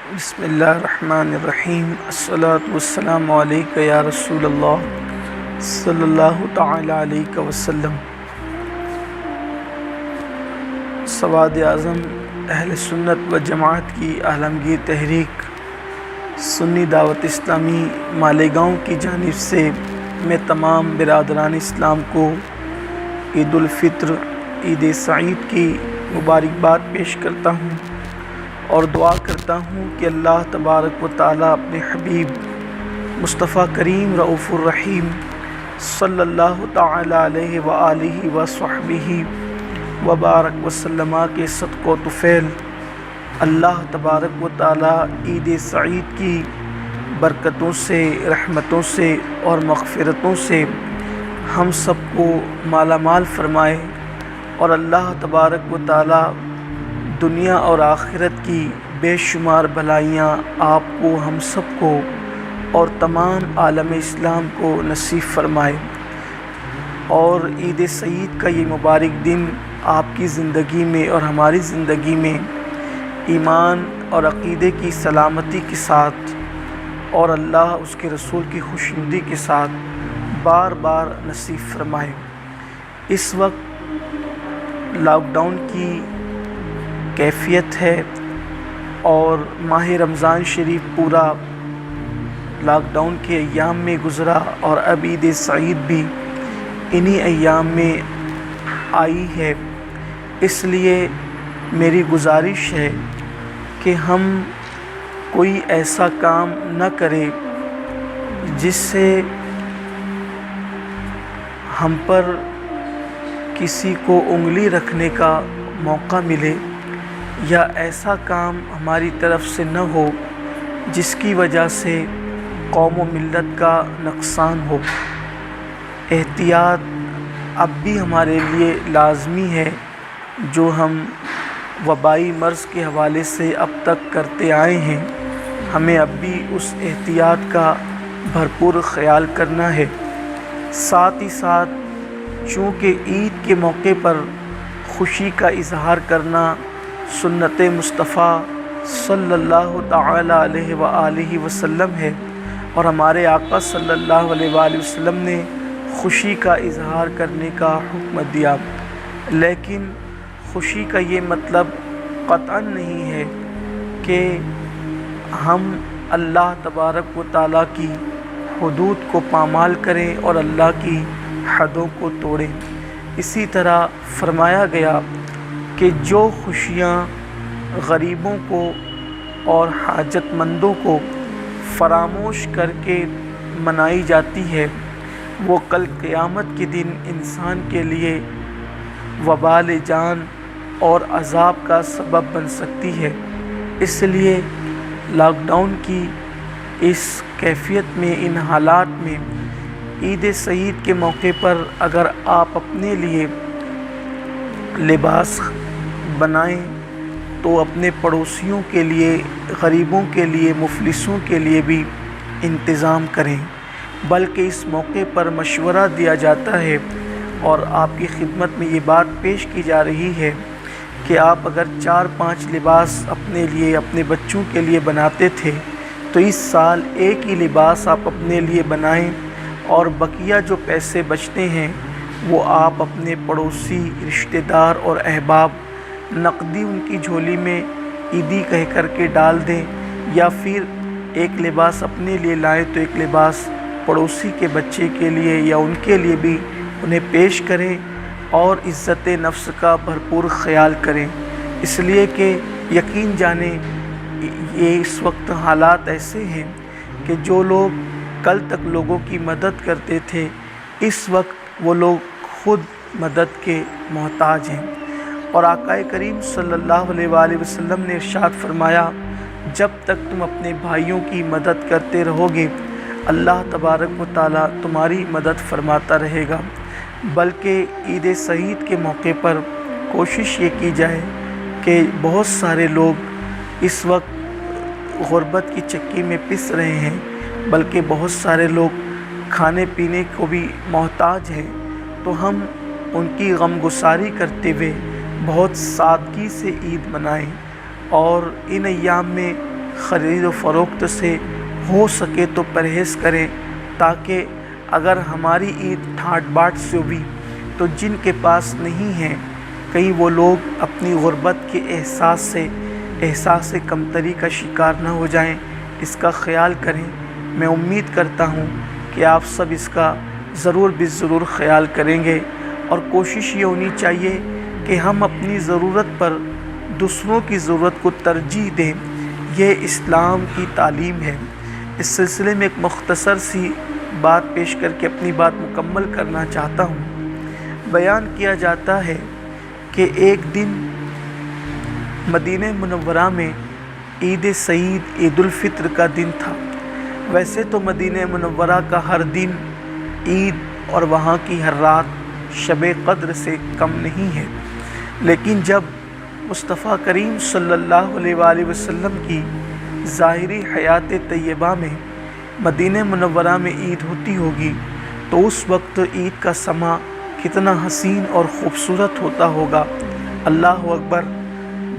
بسم اللہ الرحمن الرحیم الصلاۃ والسلام علیک یا رسول اللہ صلی اللہ تعالی علیہ وسلم۔ سواد اعظم اہل سنت و جماعت کی عالمگیر تحریک سنی دعوت اسلامی مالیگاؤں کی جانب سے میں تمام برادران اسلام کو عید الفطر عید سعید کی مبارکباد پیش کرتا ہوں اور دعا کرتا ہوں کہ اللہ تبارک و تعالیٰ اپنے حبیب مصطفیٰ کریم رؤوف الرحیم صلی اللہ تعالی علیہ وآلہ وصحبہ وبارک وسلم کے صدق و طفیل اللہ تبارک و تعالیٰ عید سعید کی برکتوں سے، رحمتوں سے اور مغفرتوں سے ہم سب کو مالا مال فرمائے، اور اللہ تبارک و تعالیٰ دنیا اور آخرت کی بے شمار بھلائیاں آپ کو، ہم سب کو اور تمام عالم اسلام کو نصیب فرمائے، اور عید سعید کا یہ مبارک دن آپ کی زندگی میں اور ہماری زندگی میں ایمان اور عقیدے کی سلامتی کے ساتھ اور اللہ اس کے رسول کی خوشنودی کے ساتھ بار بار نصیب فرمائے۔ اس وقت لاک ڈاؤن کی کیفیت ہے اور ماہ رمضان شریف پورا لاک ڈاؤن کے ایام میں گزرا، اور اب عید سعید بھی انہی ایام میں آئی ہے۔ اس لیے میری گزارش ہے کہ ہم کوئی ایسا کام نہ کریں جس سے ہم پر کسی کو انگلی رکھنے کا موقع ملے، یا ایسا کام ہماری طرف سے نہ ہو جس کی وجہ سے قوم و ملت کا نقصان ہو۔ احتیاط اب بھی ہمارے لیے لازمی ہے، جو ہم وبائی مرض کے حوالے سے اب تک کرتے آئے ہیں، ہمیں اب بھی اس احتیاط کا بھرپور خیال کرنا ہے۔ ساتھ ہی ساتھ چونکہ عید کے موقع پر خوشی کا اظہار کرنا سنت مصطفیٰ صلی اللہ تعالی علیہ وآلہ وسلم ہے، اور ہمارے آقا صلی اللہ علیہ وآلہ وسلم نے خوشی کا اظہار کرنے کا حکم دیا، لیکن خوشی کا یہ مطلب قطعاً نہیں ہے کہ ہم اللہ تبارک و تعالیٰ کی حدود کو پامال کریں اور اللہ کی حدوں کو توڑیں۔ اسی طرح فرمایا گیا کہ جو خوشیاں غریبوں کو اور حاجت مندوں کو فراموش کر کے منائی جاتی ہے، وہ کل قیامت کے دن انسان کے لیے وبال جان اور عذاب کا سبب بن سکتی ہے۔ اس لیے لاک ڈاؤن کی اس کیفیت میں، ان حالات میں عید سعید کے موقع پر اگر آپ اپنے لیے لباس بنائیں تو اپنے پڑوسیوں کے لیے، غریبوں کے لیے، مفلسوں کے لیے بھی انتظام کریں، بلکہ اس موقع پر مشورہ دیا جاتا ہے اور آپ کی خدمت میں یہ بات پیش کی جا رہی ہے کہ آپ اگر 4-5 لباس اپنے لیے، اپنے بچوں کے لیے بناتے تھے، تو اس سال ایک ہی لباس آپ اپنے لیے بنائیں، اور بقیہ جو پیسے بچتے ہیں وہ آپ اپنے پڑوسی، رشتہ دار اور احباب نقدی ان کی جھولی میں عیدی کہہ کر کے ڈال دیں، یا پھر ایک لباس اپنے لیے لائیں تو ایک لباس پڑوسی کے بچے کے لیے یا ان کے لیے بھی انہیں پیش کریں، اور عزت نفس کا بھرپور خیال کریں، اس لیے کہ یقین جانیں یہ اس وقت حالات ایسے ہیں کہ جو لوگ کل تک لوگوں کی مدد کرتے تھے، اس وقت وہ لوگ خود مدد کے محتاج ہیں۔ اور آقا کریم صلی اللہ علیہ وآلہ وسلم نے ارشاد فرمایا، جب تک تم اپنے بھائیوں کی مدد کرتے رہو گے، اللہ تبارک و تعالیٰ تمہاری مدد فرماتا رہے گا۔ بلکہ عید سعید کے موقع پر کوشش یہ کی جائے کہ بہت سارے لوگ اس وقت غربت کی چکی میں پس رہے ہیں، بلکہ بہت سارے لوگ کھانے پینے کو بھی محتاج ہیں، تو ہم ان کی غم گساری کرتے ہوئے بہت سادگی سے عید منائیں، اور ان ایام میں خرید و فروخت سے ہو سکے تو پرہیز کریں، تاکہ اگر ہماری عید ٹھاٹ باٹ سے ہوئی تو جن کے پاس نہیں ہیں کہیں وہ لوگ اپنی غربت کے احساس کمتری کا شکار نہ ہو جائیں، اس کا خیال کریں۔ میں امید کرتا ہوں کہ آپ سب اس کا ضرور خیال کریں گے، اور کوشش یہ ہونی چاہیے کہ ہم اپنی ضرورت پر دوسروں کی ضرورت کو ترجیح دیں۔ یہ اسلام کی تعلیم ہے۔ اس سلسلے میں ایک مختصر سی بات پیش کر کے اپنی بات مکمل کرنا چاہتا ہوں۔ بیان کیا جاتا ہے کہ ایک دن مدینہ منورہ میں عید سعید عید الفطر کا دن تھا۔ ویسے تو مدینہ منورہ کا ہر دن عید اور وہاں کی ہر رات شب قدر سے کم نہیں ہے، لیکن جب مصطفیٰ کریم صلی اللہ علیہ وآلہ وسلم کی ظاہری حیات طیبہ میں مدینہ منورہ میں عید ہوتی ہوگی تو اس وقت عید کا سماں کتنا حسین اور خوبصورت ہوتا ہوگا۔ اللہ اکبر!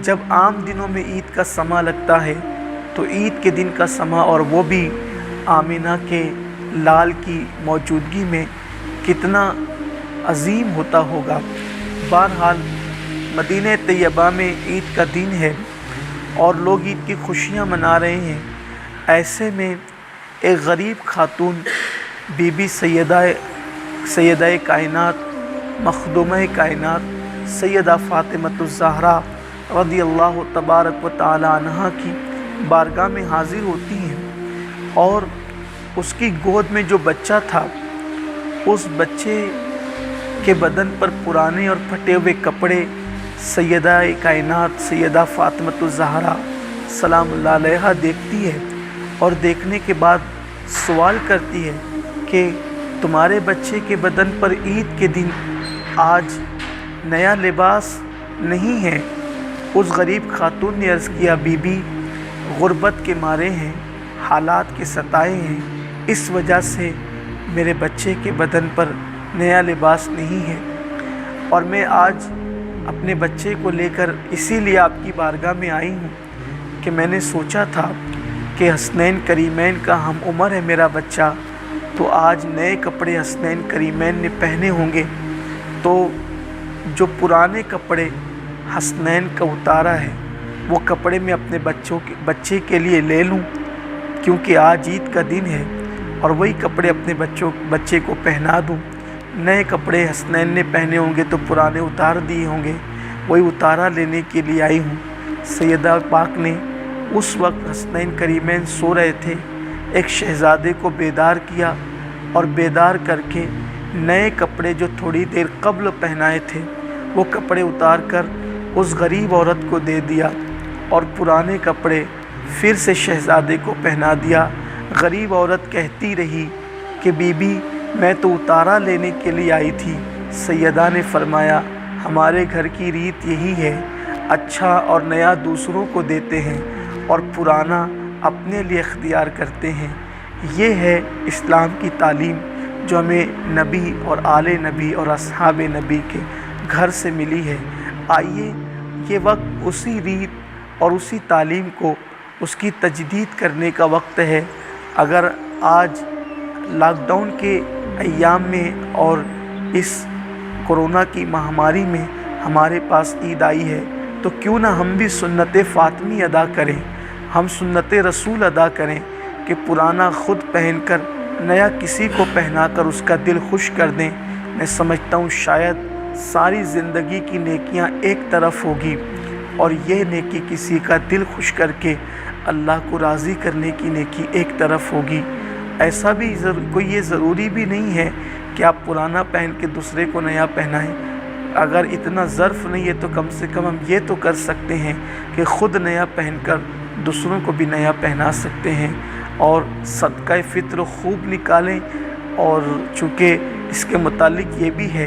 جب عام دنوں میں عید کا سماں لگتا ہے تو عید کے دن کا سماں، اور وہ بھی آمنہ کے لال کی موجودگی میں، کتنا عظیم ہوتا ہوگا۔ بہرحال مدینہ طیبہ میں عید کا دن ہے اور لوگ عید کی خوشیاں منا رہے ہیں۔ ایسے میں ایک غریب خاتون بی بی سیدہ کائنات مخدومہ کائنات سیدہ فاطمۃ الزہرا رضی اللہ تبارک و تعالی عنہا کی بارگاہ میں حاضر ہوتی ہیں، اور اس کی گود میں جو بچہ تھا، اس بچے کے بدن پر پرانے اور پھٹے ہوئے کپڑے سیدہ کائنات سیدہ فاطمۃ الزہرا سلام اللہ علیہا دیکھتی ہے، اور دیکھنے کے بعد سوال کرتی ہے کہ تمہارے بچے کے بدن پر عید کے دن آج نیا لباس نہیں ہے۔ اس غریب خاتون نے عرض کیا، بی بی غربت کے مارے ہیں، حالات کے ستائے ہیں، اس وجہ سے میرے بچے کے بدن پر نیا لباس نہیں ہے، اور میں آج اپنے بچے کو لے کر اسی لیے آپ کی بارگاہ میں آئی ہوں کہ میں نے سوچا تھا کہ حسنین کریمین کا ہم عمر ہے میرا بچہ، تو آج نئے کپڑے حسنین کریمین نے پہنے ہوں گے، تو جو پرانے کپڑے حسنین کا اتارا ہے وہ کپڑے میں اپنے بچے کے لیے لے لوں، کیونکہ آج عید کا دن ہے، اور وہی کپڑے اپنے بچے کو پہنا دوں۔ نئے کپڑے حسنین نے پہنے ہوں گے تو پرانے اتار دیے ہوں گے، وہی اتارا لینے کے لیے آئی ہوں۔ سیدہ پاک نے اس وقت حسنین کریمین سو رہے تھے، ایک شہزادے کو بیدار کیا، اور بیدار کر کے نئے کپڑے جو تھوڑی دیر قبل پہنائے تھے وہ کپڑے اتار کر اس غریب عورت کو دے دیا، اور پرانے کپڑے پھر سے شہزادے کو پہنا دیا۔ غریب عورت کہتی رہی کہ بی بی میں تو اتارا لینے کے لیے آئی تھی۔ سیدہ نے فرمایا، ہمارے گھر کی ریت یہی ہے، اچھا اور نیا دوسروں کو دیتے ہیں اور پرانا اپنے لیے اختیار کرتے ہیں۔ یہ ہے اسلام کی تعلیم جو ہمیں نبی اور آل نبی اور اصحاب نبی کے گھر سے ملی ہے۔ آئیے یہ وقت اسی ریت اور اسی تعلیم کو اس کی تجدید کرنے کا وقت ہے۔ اگر آج لاک ڈاؤن کے ایام میں اور اس کرونا کی مہاماری میں ہمارے پاس عید آئی ہے تو کیوں نہ ہم بھی سنت فاطمی ادا کریں، ہم سنت رسول ادا کریں کہ پرانا خود پہن کر نیا کسی کو پہنا کر اس کا دل خوش کر دیں۔ میں سمجھتا ہوں شاید ساری زندگی کی نیکیاں ایک طرف ہوگی اور یہ نیکی کسی کا دل خوش کر کے اللہ کو راضی کرنے کی نیکی ایک طرف ہوگی۔ ایسا بھی کوئی یہ ضروری بھی نہیں ہے کہ آپ پرانا پہن کے دوسرے کو نیا پہنائیں۔ اگر اتنا ظرف نہیں ہے تو کم سے کم ہم یہ تو کر سکتے ہیں کہ خود نیا پہن کر دوسروں کو بھی نیا پہنا سکتے ہیں، اور صدقہ فطر خوب نکالیں۔ اور چونکہ اس کے متعلق یہ بھی ہے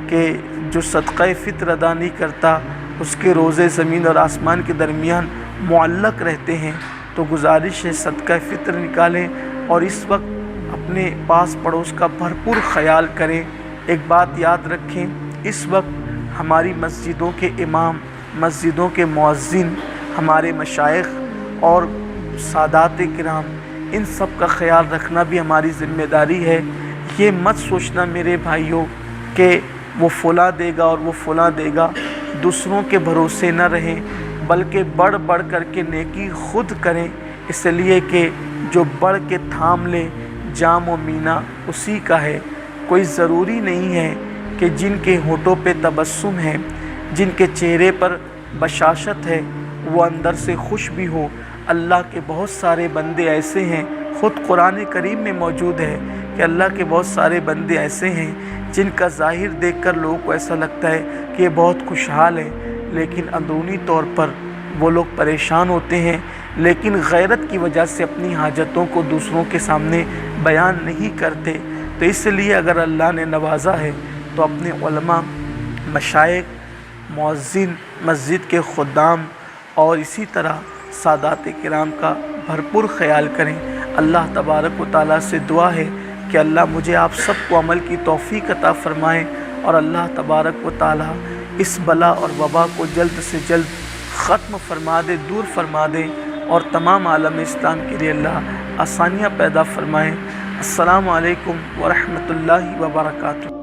کہ جو صدقہ فطر ادا نہیں کرتا اس کے روزے زمین اور آسمان کے درمیان معلق رہتے ہیں، تو گزارش ہے صدقہ فطر نکالیں اور اس وقت اپنے پاس پڑوس کا بھرپور خیال کریں۔ ایک بات یاد رکھیں، اس وقت ہماری مسجدوں کے امام، مسجدوں کے مؤذن، ہمارے مشائخ اور سادات کرام، ان سب کا خیال رکھنا بھی ہماری ذمہ داری ہے۔ یہ مت سوچنا میرے بھائیوں کہ وہ فلاں دے گا اور وہ فلاں دے گا، دوسروں کے بھروسے نہ رہیں، بلکہ بڑھ بڑھ کر کے نیکی خود کریں، اس لیے کہ جو بڑھ کے تھام لے جام و مینا اسی کا ہے۔ کوئی ضروری نہیں ہے کہ جن کے ہونٹوں پہ تبسم ہے، جن کے چہرے پر بشاشت ہے، وہ اندر سے خوش بھی ہو۔ اللہ کے بہت سارے بندے ایسے ہیں، خود قرآن کریم میں موجود ہے کہ اللہ کے بہت سارے بندے ایسے ہیں جن کا ظاہر دیکھ کر لوگوں کو ایسا لگتا ہے کہ یہ بہت خوشحال ہے، لیکن اندرونی طور پر وہ لوگ پریشان ہوتے ہیں، لیکن غیرت کی وجہ سے اپنی حاجتوں کو دوسروں کے سامنے بیان نہیں کرتے۔ تو اس لیے اگر اللہ نے نوازا ہے تو اپنے علماء، مشائخ، مؤذن، مسجد کے خدام اور اسی طرح سادات کرام کا بھرپور خیال کریں۔ اللہ تبارک و تعالیٰ سے دعا ہے کہ اللہ مجھے آپ سب کو عمل کی توفیق عطا فرمائیں، اور اللہ تبارک و تعالیٰ اس بلا اور وبا کو جلد سے جلد ختم فرما دے، دور فرما دے، اور تمام عالم اسلام کے لیے اللہ آسانیاں پیدا فرمائیں۔ السلام علیکم ورحمۃ اللہ وبرکاتہ۔